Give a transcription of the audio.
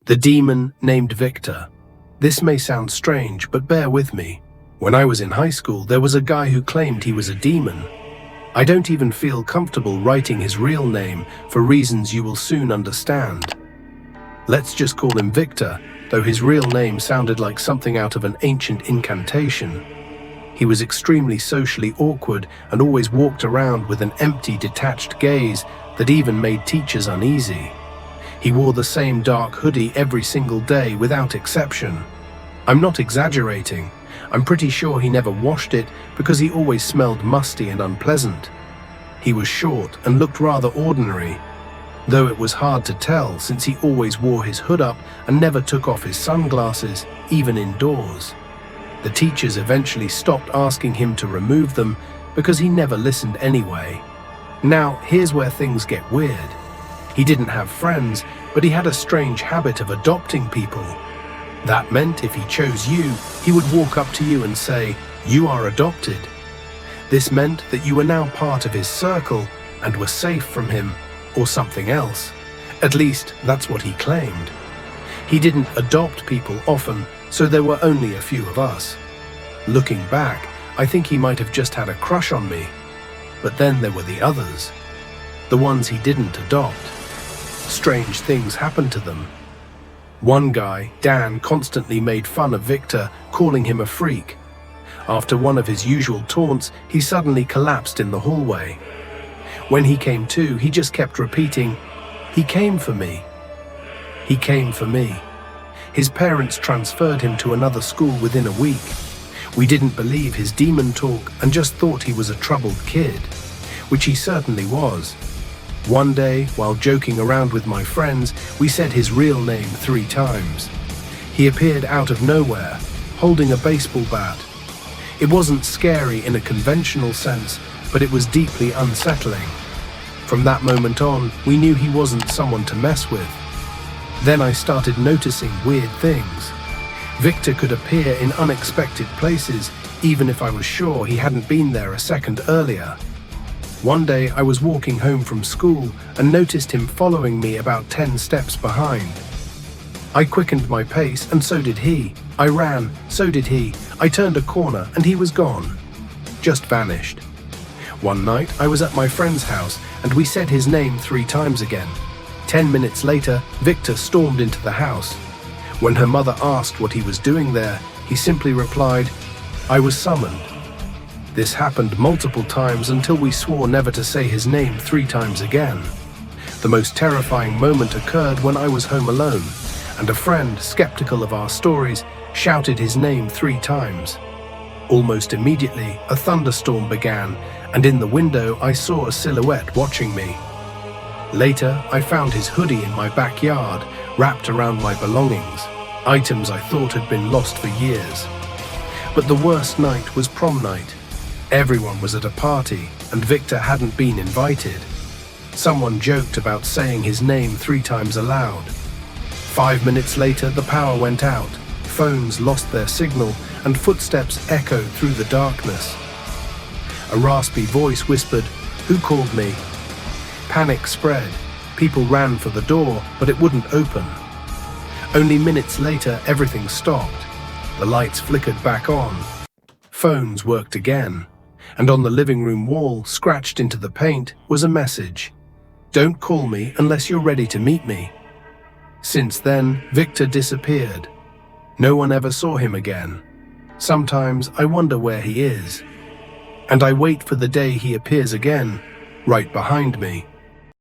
The demon named Victor. This may sound strange, but bear with me. When I was in high school, there was a guy who claimed he was a demon. I don't even feel comfortable writing his real name for reasons you will soon understand. Let's just call him Victor, though his real name sounded like something out of an ancient incantation. He was extremely socially awkward and always walked around with an empty, detached gaze that even made teachers uneasy. He wore the same dark hoodie every single day without exception. I'm not exaggerating. I'm pretty sure he never washed it because he always smelled musty and unpleasant. He was short and looked rather ordinary, though it was hard to tell since he always wore his hood up and never took off his sunglasses, even indoors. The teachers eventually stopped asking him to remove them because he never listened anyway. Now, here's where things get weird. He didn't have friends, but he had a strange habit of adopting people. That meant if he chose you, he would walk up to you and say, "You are adopted." This meant that you were now part of his circle and were safe from him, or something else. At least, that's what he claimed. He didn't adopt people often, so there were only a few of us. Looking back, I think he might have just had a crush on me. But then there were the others, the ones he didn't adopt. Strange things happened to them. One guy, Dan, constantly made fun of Victor, calling him a freak. After one of his usual taunts, he suddenly collapsed in the hallway. When he came to, he just kept repeating, "He came for me. He came for me." His parents transferred him to another school within a week. We didn't believe his demon talk and just thought he was a troubled kid, which he certainly was. One day, while joking around with my friends, we said his real name 3 times. He appeared out of nowhere, holding a baseball bat. It wasn't scary in a conventional sense, but it was deeply unsettling. From that moment on, we knew he wasn't someone to mess with. Then I started noticing weird things. Victor could appear in unexpected places, even if I was sure he hadn't been there a second earlier. One day I was walking home from school and noticed him following me about 10 steps behind. I quickened my pace and so did he. I ran, so did he. I turned a corner and he was gone. Just vanished. One night I was at my friend's house and we said his name 3 times again. 10 minutes later, Victor stormed into the house. When her mother asked what he was doing there, he simply replied, "I was summoned." This happened multiple times until we swore never to say his name 3 times again. The most terrifying moment occurred when I was home alone, and a friend, skeptical of our stories, shouted his name 3 times. Almost immediately, a thunderstorm began, and in the window I saw a silhouette watching me. Later, I found his hoodie in my backyard, wrapped around my belongings, items I thought had been lost for years. But the worst night was prom night. Everyone was at a party, and Victor hadn't been invited. Someone joked about saying his name 3 times aloud. 5 minutes later, the power went out, phones lost their signal, and footsteps echoed through the darkness. A raspy voice whispered, "Who called me?" Panic spread. People ran for the door, but it wouldn't open. Only minutes later, everything stopped. The lights flickered back on. Phones worked again. And on the living room wall, scratched into the paint, was a message. "Don't call me unless you're ready to meet me." Since then, Victor disappeared. No one ever saw him again. Sometimes I wonder where he is. And I wait for the day he appears again, right behind me.